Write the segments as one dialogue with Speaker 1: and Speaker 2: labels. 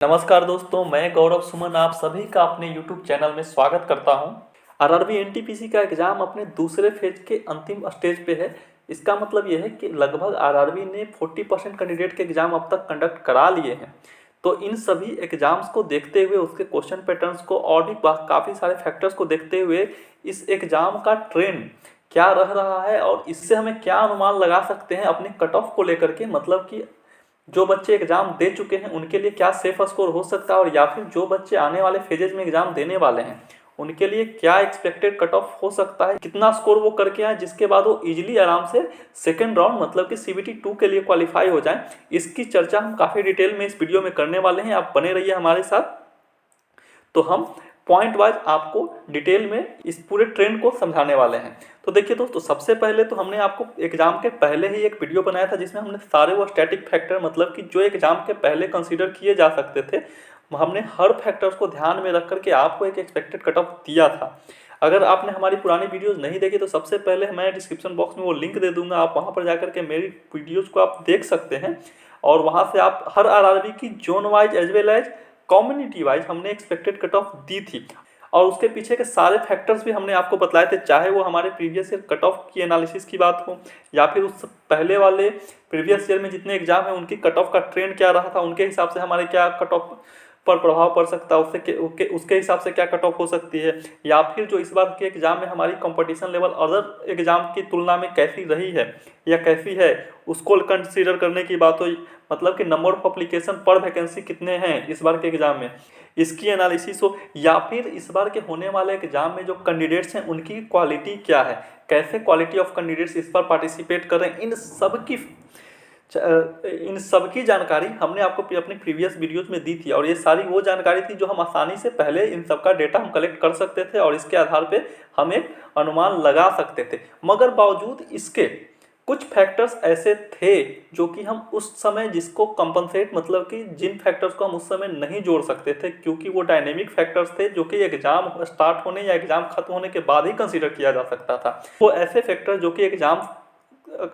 Speaker 1: नमस्कार दोस्तों, मैं गौरव सुमन आप सभी का अपने YouTube चैनल में स्वागत करता हूं। आरआरबी एनटीपीसी का एग्ज़ाम अपने दूसरे फेज के अंतिम स्टेज पे है। इसका मतलब यह है कि लगभग आरआरबी ने 40% कैंडिडेट के एग्ज़ाम अब तक कंडक्ट करा लिए हैं। तो इन सभी एग्ज़ाम्स को देखते हुए, उसके क्वेश्चन पैटर्न्स को और भी काफ़ी सारे फैक्टर्स को देखते हुए इस एग्ज़ाम का ट्रेंड क्या रह रहा है और इससे हमें क्या अनुमान लगा सकते हैं अपने कट ऑफ को लेकर के। मतलब कि जो बच्चे एग्ज़ाम दे चुके हैं उनके लिए क्या सेफ स्कोर हो सकता है, और या फिर जो बच्चे आने वाले फेजेज में एग्ज़ाम देने वाले हैं उनके लिए क्या एक्सपेक्टेड कट ऑफ हो सकता है, कितना स्कोर वो करके आए जिसके बाद वो इजीली आराम से सेकेंड राउंड मतलब कि सीबीटी 2 के लिए क्वालिफाई हो जाएं। इसकी चर्चा हम काफ़ी डिटेल में इस वीडियो में करने वाले हैं। आप बने रहिए हमारे साथ। तो हम पॉइंट वाइज आपको डिटेल में इस पूरे ट्रेंड को समझाने वाले हैं। तो देखिए दोस्तों, सबसे पहले तो हमने आपको एग्जाम के पहले ही एक वीडियो बनाया था जिसमें हमने सारे वो स्टैटिक फैक्टर, मतलब कि जो एग्जाम के पहले कंसीडर किए जा सकते थे, हमने हर फैक्टर्स को ध्यान में रख करके आपको एक एक्सपेक्टेड कट ऑफ दिया था। अगर आपने हमारी पुरानी वीडियोस नहीं देखी तो सबसे पहले मैं डिस्क्रिप्शन बॉक्स में वो लिंक दे दूंगा, आप वहाँ पर जाकर के मेरी वीडियोज़ को आप देख सकते हैं और वहाँ से आप हर आरआरबी की zone wise as well as community wise हमने एक्सपेक्टेड कट ऑफ दी थी और उसके पीछे के सारे फैक्टर्स भी हमने आपको बताए थे, चाहे वो हमारे प्रीवियस ईयर कट ऑफ की एनालिसिस की बात हो या फिर उस पहले वाले प्रीवियस ईयर में जितने एग्जाम हैं उनकी कट ऑफ का ट्रेंड क्या रहा था, उनके हिसाब से हमारे क्या कट ऑफ पर प्रभाव पड़ सकता है, उसके हिसाब से क्या कट ऑफ हो सकती है, या फिर जो इस बार के एग्जाम में हमारी कंपटीशन लेवल अदर एग्जाम की तुलना में कैसी रही है या कैसी है, उसको कंसीडर करने की बात हुई। मतलब कि नंबर ऑफ अप्लीकेशन पर वैकेंसी कितने हैं इस बार के एग्जाम में, इसकी एनालिसिस हो, या फिर इस बार के होने वाले एग्जाम में जो कैंडिडेट्स हैं उनकी क्वालिटी क्या है, कैसे क्वालिटी ऑफ कैंडिडेट्स इस पर पार्टिसिपेट कर रहे हैं, इन सब की जानकारी हमने आपको अपनी प्रीवियस वीडियोस में दी थी। और ये सारी वो जानकारी थी जो हम आसानी से पहले इन सब का डेटा हम कलेक्ट कर सकते थे और इसके आधार पे हम एक अनुमान लगा सकते थे। मगर बावजूद इसके कुछ फैक्टर्स ऐसे थे जो कि हम उस समय जिसको कंपनसेट, मतलब कि जिन फैक्टर्स को हम उस समय नहीं जोड़ सकते थे क्योंकि वो डायनेमिक फैक्टर्स थे जो कि एग्जाम स्टार्ट होने या एग्जाम खत्म होने के बाद ही कंसीडर किया जा सकता था। वो ऐसे फैक्टर जो कि एग्जाम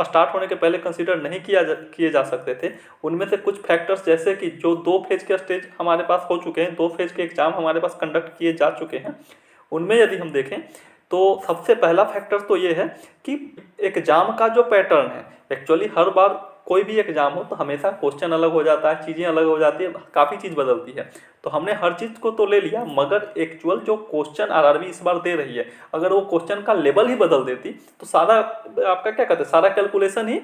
Speaker 1: स्टार्ट होने के पहले कंसीडर नहीं किए जा सकते थे, उनमें से कुछ फैक्टर्स जैसे कि जो 2 फेज के स्टेज हमारे पास हो चुके हैं, 2 फेज के एग्जाम हमारे पास कंडक्ट किए जा चुके हैं, उनमें यदि हम देखें तो सबसे पहला फैक्टर तो ये है कि एग्जाम का जो पैटर्न है, एक्चुअली हर बार कोई भी एग्जाम हो तो हमेशा क्वेश्चन अलग हो जाता है, चीज़ें अलग हो जाती है, काफ़ी चीज़ बदलती है। तो हमने हर चीज़ को तो ले लिया, मगर एक्चुअल जो क्वेश्चन आरआरबी इस बार दे रही है, अगर वो क्वेश्चन का लेवल ही बदल देती तो सारा आपका क्या कहते हैं, सारा कैलकुलेशन ही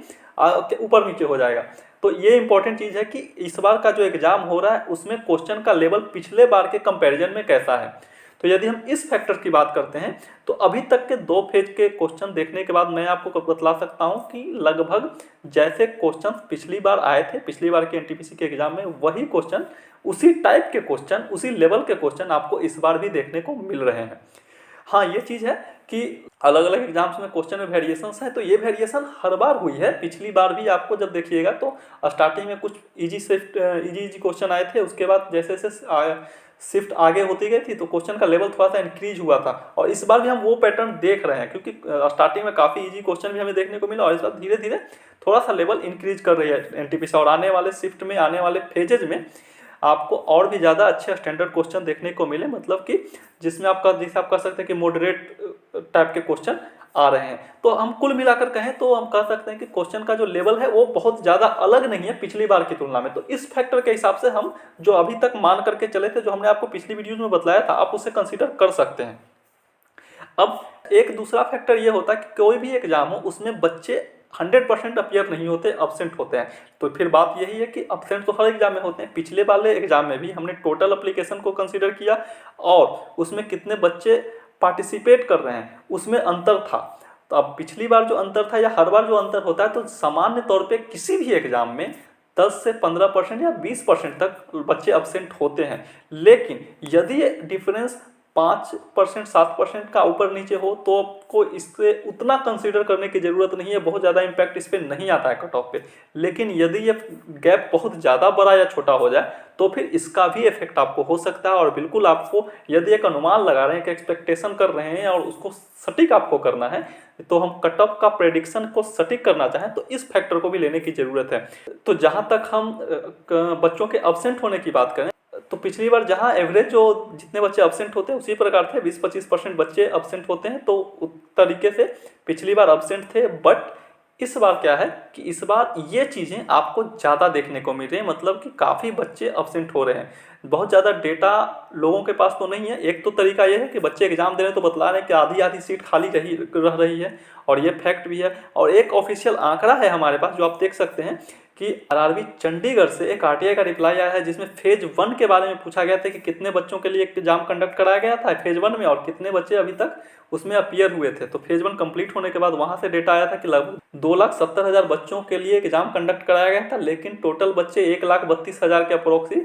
Speaker 1: ऊपर नीचे हो जाएगा। तो ये इंपॉर्टेंट चीज़ है कि इस बार का जो एग्जाम हो रहा है उसमें क्वेश्चन का लेवल पिछले बार के कंपेरिजन में कैसा है। तो यदि हम इस फैक्टर की बात करते हैं तो अभी तक के 2 फेज के क्वेश्चन देखने के बाद मैं आपको बतला सकता हूं कि लगभग जैसे क्वेश्चन पिछली बार आए थे, पिछली बार के एनटीपीसी के एग्जाम में, वही क्वेश्चन, उसी टाइप के क्वेश्चन, उसी लेवल के क्वेश्चन आपको इस बार भी देखने को मिल रहे हैं। हाँ, ये चीज़ है कि अलग अलग एग्जाम्स में क्वेश्चन में वेरिएशंस है, तो ये वेरिएशन हर बार हुई है। पिछली बार भी आपको जब देखिएगा तो स्टार्टिंग में कुछ इजी क्वेश्चन आए थे, उसके बाद जैसे जैसे शिफ्ट आगे होती गई थी तो क्वेश्चन का लेवल थोड़ा सा इंक्रीज हुआ था, और इस बार भी हम वो पैटर्न देख रहे हैं क्योंकि स्टार्टिंग में काफ़ी इजी क्वेश्चन भी हमें देखने को मिला और इस बार धीरे धीरे थोड़ा सा लेवल इंक्रीज कर रही है एनटीपीसी, और आने वाले शिफ्ट में, आने वाले फेजेज में आपको और भी ज़्यादा अच्छे स्टैंडर्ड क्वेश्चन देखने को मिले, मतलब कि जिसमें जिसे आप कह सकते हैं कि मॉडरेट टाइप के क्वेश्चन आ रहे हैं। तो हम कुल मिलाकर कहें तो हम कह सकते हैं कि क्वेश्चन का जो लेवल है वो बहुत ज़्यादा अलग नहीं है पिछली बार की तुलना में। तो इस फैक्टर के हिसाब से हम जो अभी तक मान करके चले थे, जो हमने आपको पिछली वीडियोज में बतलाया था, आप उसे कंसिडर कर सकते हैं। अब एक दूसरा फैक्टर ये होता है कि कोई भी एग्जाम हो उसमें बच्चे 100% अपीयर नहीं होते, अब्सेंट होते हैं। तो फिर बात यही है कि अब्सेंट तो हर एग्जाम में होते हैं। पिछले वाले एग्जाम में भी हमने टोटल एप्लीकेशन को कंसीडर किया और उसमें कितने बच्चे पार्टिसिपेट कर रहे हैं उसमें अंतर था। तो अब पिछली बार जो अंतर था या हर बार जो अंतर होता है, तो सामान्य तौर पे किसी भी एग्जाम में 10 से 15% या 20% तक बच्चे अब्सेंट होते हैं। लेकिन यदि ये डिफरेंस 5% 7% का ऊपर नीचे हो तो आपको इससे उतना कंसीडर करने की ज़रूरत नहीं है, बहुत ज़्यादा इम्पैक्ट इस पर नहीं आता है कट ऑफ पे। लेकिन यदि ये गैप बहुत ज़्यादा बड़ा या छोटा हो जाए तो फिर इसका भी इफेक्ट आपको हो सकता है। और बिल्कुल आपको यदि एक अनुमान लगा रहे हैं, कि एक्सपेक्टेशन कर रहे हैं और उसको सटीक आपको करना है, तो हम कट ऑफ का प्रेडिक्शन को सटीक करना चाहें तो इस फैक्टर को भी लेने की ज़रूरत है। तो जहाँ तक हम बच्चों के अब्सेंट होने की बात करें, तो पिछली बार जहाँ एवरेज जो जितने बच्चे अब्सेंट होते हैं उसी प्रकार थे, 20-25% बच्चे अब्सेंट होते हैं, तो उस तरीके से पिछली बार अब्सेंट थे। बट इस बार क्या है कि इस बार ये चीज़ें आपको ज़्यादा देखने को मिल रही है, मतलब कि काफ़ी बच्चे अब्सेंट हो रहे हैं। बहुत ज़्यादा डेटा लोगों के पास तो नहीं है। एक तो तरीका ये है कि बच्चे एग्जाम दे रहे हैं तो बतला रहे हैं कि आधी आधी सीट खाली रह रही है, और ये फैक्ट भी है। और एक ऑफिशियल आंकड़ा है हमारे पास जो आप देख सकते हैं कि आरआरबी चंडीगढ़ से एक आरटीआई का रिप्लाई आया है, जिसमें फेज 1 के बारे में पूछा गया था कि कितने बच्चों के लिए एग्जाम कंडक्ट कराया गया था फेज 1 में, और कितने बच्चे अभी तक उसमें अपीयर हुए थे। तो फेज 1 कंप्लीट होने के बाद वहां से डेटा आया था कि लगभग 2,70,000 बच्चों के लिए एग्जाम कंडक्ट कराया गया था, लेकिन टोटल बच्चे 1,32,000 के अप्रोक्स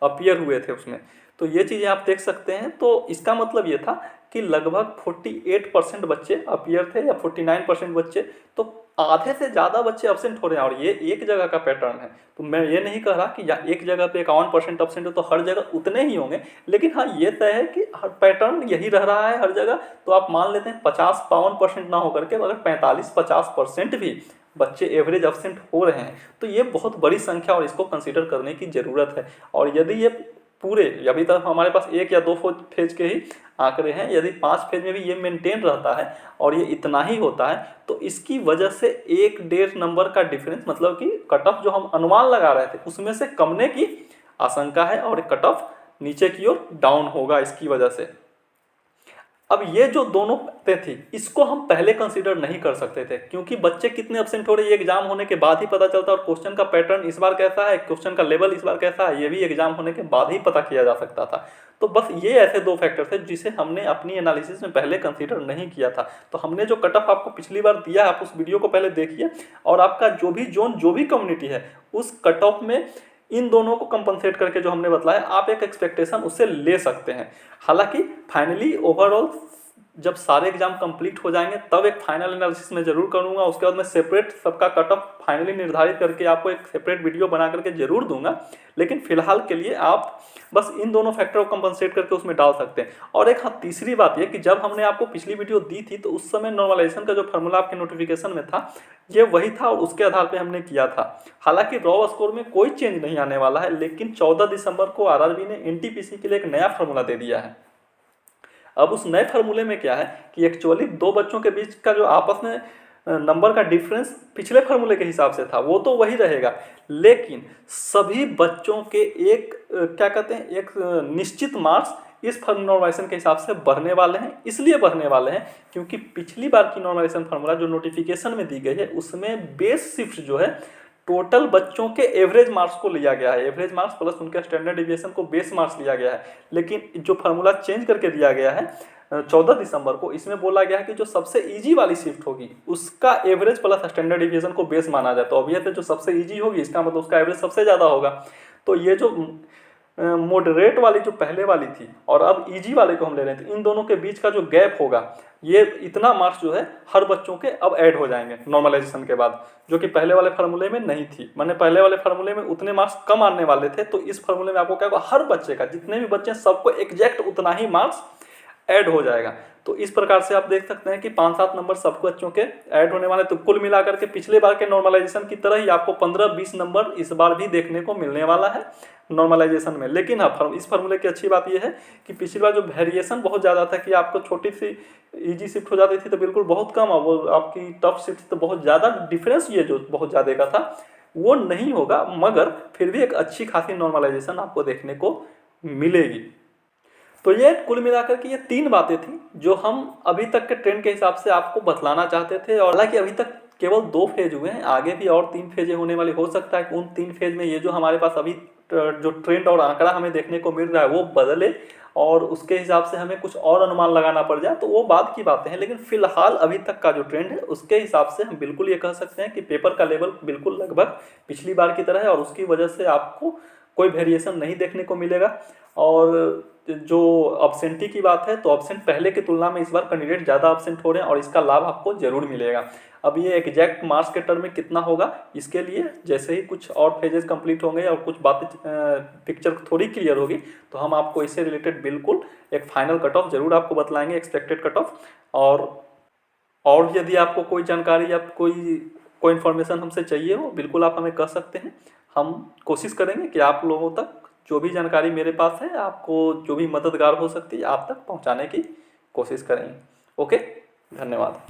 Speaker 1: अपीयर हुए थे उसमें। तो ये चीज़ें आप देख सकते हैं। तो इसका मतलब ये था कि लगभग 48% बच्चे अपीयर थे या 49% बच्चे, तो आधे से ज़्यादा बच्चे अब्सेंट हो रहे हैं। और ये एक जगह का पैटर्न है, तो मैं ये नहीं कह रहा कि एक जगह पे 51% अब्सेंट हो तो हर जगह उतने ही होंगे, लेकिन हाँ ये तय है कि हर पैटर्न यही रह रहा है हर जगह। तो आप मान लेते हैं 50-52% ना होकर के अगर 45-50% भी बच्चे एवरेज अब्सेंट हो रहे हैं तो ये बहुत बड़ी संख्या और इसको कंसीडर करने की ज़रूरत है। और यदि ये पूरे अभी तक हमारे पास 1 या 2 फेज के ही आंकड़े हैं, यदि 5 फेज में भी ये मेंटेन रहता है और ये इतना ही होता है तो इसकी वजह से 1-1.5 नंबर का डिफरेंस, मतलब कि कट ऑफ जो हम अनुमान लगा रहे थे उसमें से कमने की आशंका है और कट ऑफ नीचे की ओर डाउन होगा इसकी वजह से। अब ये जो दोनों बातें थी इसको हम पहले कंसीडर नहीं कर सकते थे, क्योंकि बच्चे कितने अब्सेंट हो रहे हैं ये एग्जाम होने के बाद ही पता चलता है, और क्वेश्चन का पैटर्न इस बार कैसा है, क्वेश्चन का लेवल इस बार कैसा है, ये भी एग्जाम होने के बाद ही पता किया जा सकता था। तो बस ये ऐसे दो फैक्टर थे जिसे हमने अपनी एनालिसिस में पहले कंसीडर नहीं किया था। तो हमने जो कट ऑफ आपको पिछली बार दिया है आप उस वीडियो को पहले देखिए, और आपका जो भी जोन जो भी कम्युनिटी है उस कट ऑफ में इन दोनों को कंपनसेट करके जो हमने बताया आप एक एक्सपेक्टेशन उससे ले सकते हैं। हालांकि फाइनली ओवरऑल जब सारे एग्जाम कंप्लीट हो जाएंगे तब एक फाइनल एनालिसिस में जरूर करूंगा, उसके बाद मैं सेपरेट सबका कट ऑफ फाइनली निर्धारित करके आपको एक सेपरेट वीडियो बना करके जरूर दूंगा। लेकिन फिलहाल के लिए आप बस इन दोनों फैक्टर को कंपनसेट करके उसमें डाल सकते हैं। और एक हाँ तीसरी बात ये कि जब हमने आपको पिछली वीडियो दी थी तो उस समय नॉर्मलाइजेशन का जो फार्मूला आपके नोटिफिकेशन में था ये वही था और उसके आधार पे हमने किया था। हालांकि रॉ स्कोर में कोई चेंज नहीं आने वाला है, लेकिन 14 दिसंबर को आरआरबी ने एनटीपीसी के लिए एक नया फार्मूला दे दिया है। अब उस नए फार्मूले में क्या है कि एक्चुअली दो बच्चों के बीच का जो आपस में नंबर का डिफरेंस पिछले फार्मूले के हिसाब से था वो तो वही रहेगा, लेकिन सभी बच्चों के एक क्या कहते हैं एक निश्चित मार्क्स इस नॉर्मलाइजेशन के हिसाब से बढ़ने वाले हैं। इसलिए बढ़ने वाले हैं क्योंकि पिछली बार की नॉर्मलाइजेशन फार्मूला जो नोटिफिकेशन में दी गई है उसमें बेस शिफ्ट जो है टोटल बच्चों के एवरेज मार्क्स को लिया गया है, एवरेज मार्क्स प्लस उनके स्टैंडर्ड डिविएशन को बेस मार्क्स लिया गया है। लेकिन जो फार्मूला चेंज करके दिया गया है 14 दिसंबर को, इसमें बोला गया है कि जो सबसे इजी वाली शिफ्ट होगी उसका एवरेज प्लस स्टैंडर्ड डिविएशन को बेस माना जाए। तो ऑब्वियस है जो सबसे इजी होगी इसका मतलब उसका एवरेज सबसे ज़्यादा होगा। तो ये जो मॉडरेट वाली जो पहले वाली थी और अब इजी वाले को हम ले रहे थे, इन दोनों के बीच का जो गैप होगा ये इतना मार्क्स जो है हर बच्चों के अब ऐड हो जाएंगे नॉर्मलाइजेशन के बाद, जो कि पहले वाले फार्मूले में नहीं थी। मैंने पहले वाले फार्मूले में उतने मार्क्स कम आने वाले थे, तो इस फार्मूले में आपको क्या होगा हर बच्चे का जितने भी बच्चे सबको एग्जैक्ट उतना ही मार्क्स ऐड हो जाएगा। तो इस प्रकार से आप देख सकते हैं कि 5-7 नंबर सब बच्चों के ऐड होने वाले। तो कुल मिलाकर के पिछले बार के नॉर्मलाइजेशन की तरह ही आपको 15-20 नंबर इस बार भी देखने को मिलने वाला है नॉर्मलाइजेशन में। लेकिन हाँ इस फार्मूले की अच्छी बात यह है कि पिछली बार जो वेरिएशन बहुत ज़्यादा था कि आपको छोटी सी इजी शिफ्ट हो जाती थी तो बिल्कुल बहुत कम, और वो आपकी टफ शिफ्ट तो बहुत ज़्यादा डिफरेंस ये जो बहुत ज़्यादा का था वो नहीं होगा, मगर फिर भी एक अच्छी खासी नॉर्मलाइजेशन आपको देखने को मिलेगी। तो ये कुल मिलाकर के ये 3 बातें थी जो हम अभी तक के ट्रेंड के हिसाब से आपको बतलाना चाहते थे। और हालांकि अभी तक केवल 2 फेज हुए हैं, आगे भी और 3 फेजें होने वाली, हो सकता है कि उन 3 फेज में ये जो हमारे पास अभी जो ट्रेंड और आंकड़ा हमें देखने को मिल रहा है वो बदले और उसके हिसाब से हमें कुछ और अनुमान लगाना पड़ जाए, तो वो बाद की बातें हैं। लेकिन फिलहाल अभी तक का जो ट्रेंड है उसके हिसाब से हम बिल्कुल ये कह सकते हैं कि पेपर का लेवल बिल्कुल लगभग पिछली बार की तरह है और उसकी वजह से आपको कोई वेरिएशन नहीं देखने को मिलेगा। और जो अब्सेंटी की बात है तो अब्सेंट पहले की तुलना में इस बार कैंडिडेट ज़्यादा अब्सेंट हो रहे हैं और इसका लाभ आपको जरूर मिलेगा। अब ये एग्जैक्ट मार्क्स के टर्म में कितना होगा इसके लिए जैसे ही कुछ और फेजेस कंप्लीट होंगे और कुछ बातें पिक्चर थोड़ी क्लियर होगी तो हम आपको इससे रिलेटेड बिल्कुल एक फाइनल कट ऑफ जरूर आपको बतलाएंगे, एक्सपेक्टेड कट ऑफ। और यदि आपको कोई जानकारी या कोई इन्फॉर्मेशन हमसे चाहिए हो बिल्कुल आप हमें कह सकते हैं। हम कोशिश करेंगे कि आप लोगों तक जो भी जानकारी मेरे पास है आपको जो भी मददगार हो सकती है आप तक पहुँचाने की कोशिश करेंगे। ओके, धन्यवाद।